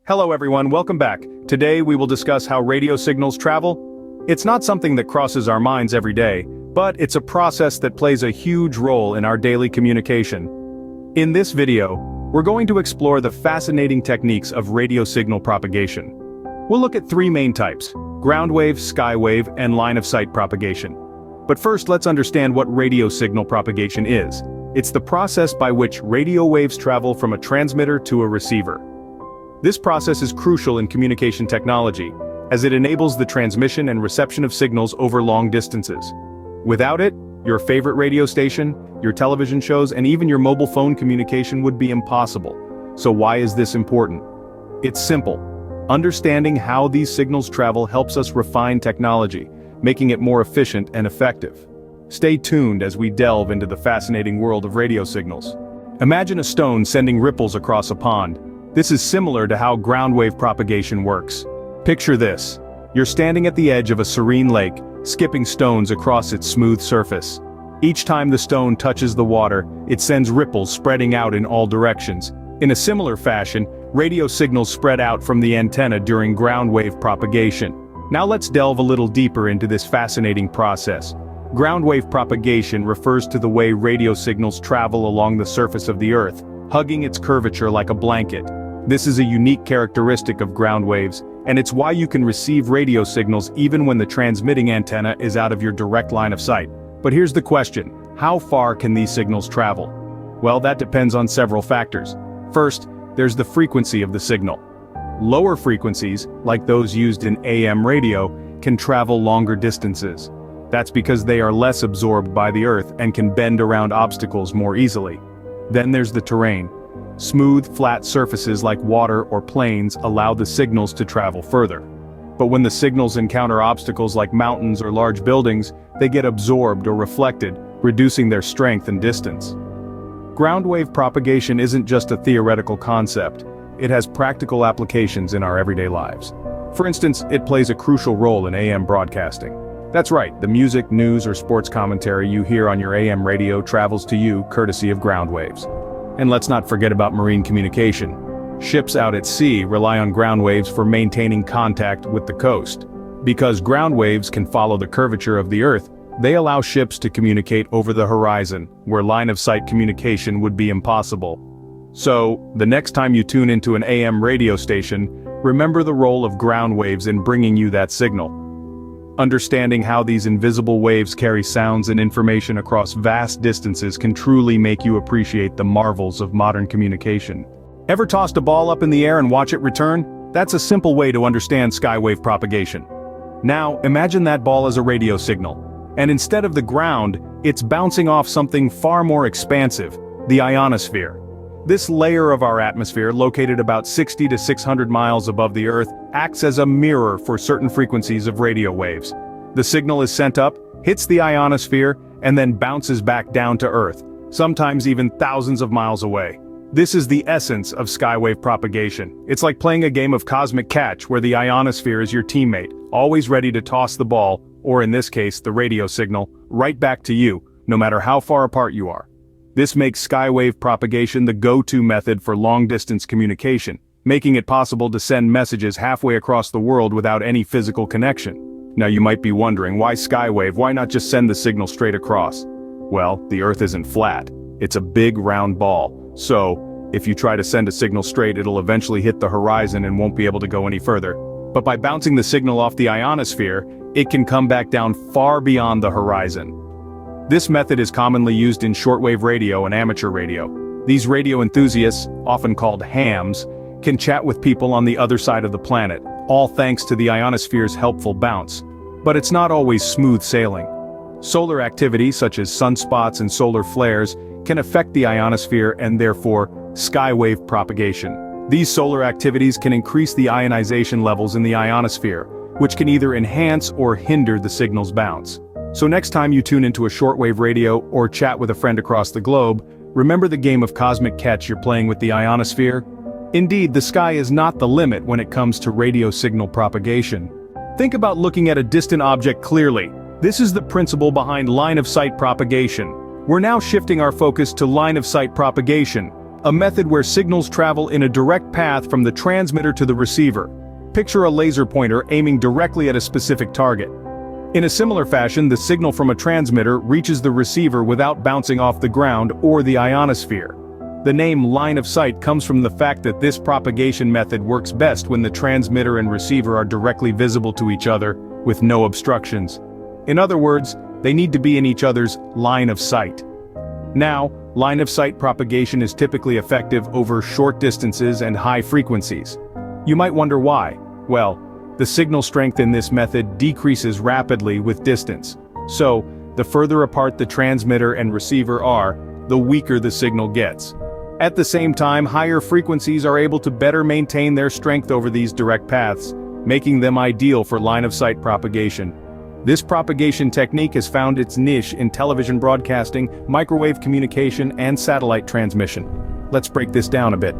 Hello everyone, welcome back. Today we will discuss how radio signals travel. It's not something that crosses our minds every day, but it's a process that plays a huge role in our daily communication. In this video, we're going to explore the fascinating techniques of radio signal propagation. We'll look at three main types: ground wave, sky wave, and line-of-sight propagation. But first, let's understand what radio signal propagation is. It's the process by which radio waves travel from a transmitter to a receiver. This process is crucial in communication technology, as it enables the transmission and reception of signals over long distances. Without it, your favorite radio station, your television shows, and even your mobile phone communication would be impossible. So why is this important? It's simple. Understanding how these signals travel helps us refine technology, making it more efficient and effective. Stay tuned as we delve into the fascinating world of radio signals. Imagine a stone sending ripples across a pond. This is similar to how ground wave propagation works. Picture this. You're standing at the edge of a serene lake, skipping stones across its smooth surface. Each time the stone touches the water, it sends ripples spreading out in all directions. In a similar fashion, radio signals spread out from the antenna during ground wave propagation. Now let's delve a little deeper into this fascinating process. Ground wave propagation refers to the way radio signals travel along the surface of the Earth, hugging its curvature like a blanket. This is a unique characteristic of ground waves, and it's why you can receive radio signals even when the transmitting antenna is out of your direct line of sight. But here's the question: how far can these signals travel? Well, that depends on several factors. First, there's the frequency of the signal. Lower frequencies, like those used in AM radio, can travel longer distances. That's because they are less absorbed by the Earth and can bend around obstacles more easily. Then there's the terrain. Smooth, flat surfaces like water or plains allow the signals to travel further. But when the signals encounter obstacles like mountains or large buildings, they get absorbed or reflected, reducing their strength and distance. Ground wave propagation isn't just a theoretical concept. It has practical applications in our everyday lives. For instance, it plays a crucial role in AM broadcasting. That's right, the music, news, or sports commentary you hear on your AM radio travels to you courtesy of ground waves. And let's not forget about marine communication. Ships out at sea rely on ground waves for maintaining contact with the coast. Because ground waves can follow the curvature of the Earth, they allow ships to communicate over the horizon, where line-of-sight communication would be impossible. So, the next time you tune into an AM radio station, remember the role of ground waves in bringing you that signal. Understanding how these invisible waves carry sounds and information across vast distances can truly make you appreciate the marvels of modern communication. Ever tossed a ball up in the air and watch it return? That's a simple way to understand skywave propagation. Now, imagine that ball as a radio signal. And instead of the ground, it's bouncing off something far more expansive, the ionosphere. This layer of our atmosphere, located about 60 to 600 miles above the Earth, acts as a mirror for certain frequencies of radio waves. The signal is sent up, hits the ionosphere, and then bounces back down to Earth, sometimes even thousands of miles away. This is the essence of skywave propagation. It's like playing a game of cosmic catch where the ionosphere is your teammate, always ready to toss the ball, or in this case, the radio signal, right back to you, no matter how far apart you are. This makes skywave propagation the go-to method for long-distance communication, making it possible to send messages halfway across the world without any physical connection. Now you might be wondering, why skywave? Why not just send the signal straight across? Well, the Earth isn't flat. It's a big round ball. So, if you try to send a signal straight, it'll eventually hit the horizon and won't be able to go any further. But by bouncing the signal off the ionosphere, it can come back down far beyond the horizon. This method is commonly used in shortwave radio and amateur radio. These radio enthusiasts, often called hams, can chat with people on the other side of the planet, all thanks to the ionosphere's helpful bounce. But it's not always smooth sailing. Solar activity, such as sunspots and solar flares, can affect the ionosphere and therefore, skywave propagation. These solar activities can increase the ionization levels in the ionosphere, which can either enhance or hinder the signal's bounce. So next time you tune into a shortwave radio or chat with a friend across the globe, remember the game of cosmic catch you're playing with the ionosphere? Indeed, the sky is not the limit when it comes to radio signal propagation. Think about looking at a distant object clearly. This is the principle behind line-of-sight propagation. We're now shifting our focus to line-of-sight propagation, a method where signals travel in a direct path from the transmitter to the receiver. Picture a laser pointer aiming directly at a specific target. In a similar fashion, the signal from a transmitter reaches the receiver without bouncing off the ground or the ionosphere. The name line of sight comes from the fact that this propagation method works best when the transmitter and receiver are directly visible to each other, with no obstructions. In other words, they need to be in each other's line of sight. Now, line of sight propagation is typically effective over short distances and high frequencies. You might wonder why. Well, the signal strength in this method decreases rapidly with distance. So, the further apart the transmitter and receiver are, the weaker the signal gets. At the same time, higher frequencies are able to better maintain their strength over these direct paths, making them ideal for line-of-sight propagation. This propagation technique has found its niche in television broadcasting, microwave communication, and satellite transmission. Let's break this down a bit.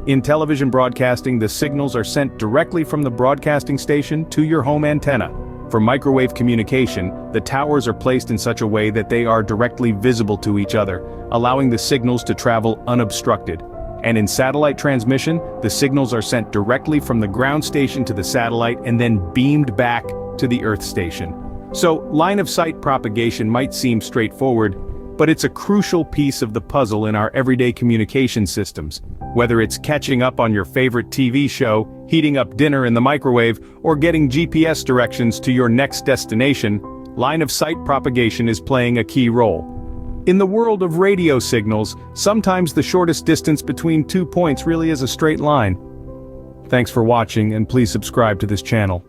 In television broadcasting, the signals are sent directly from the broadcasting station to your home antenna. For microwave communication, the towers are placed in such a way that they are directly visible to each other, allowing the signals to travel unobstructed. And in satellite transmission, the signals are sent directly from the ground station to the satellite and then beamed back to the Earth station. So, line-of-sight propagation might seem straightforward, but it's a crucial piece of the puzzle in our everyday communication systems. Whether it's catching up on your favorite TV show, heating up dinner in the microwave, or getting GPS directions to your next destination, line-of-sight propagation is playing a key role. In the world of radio signals, sometimes the shortest distance between 2 points really is a straight line. Thanks for watching, and please subscribe to this channel.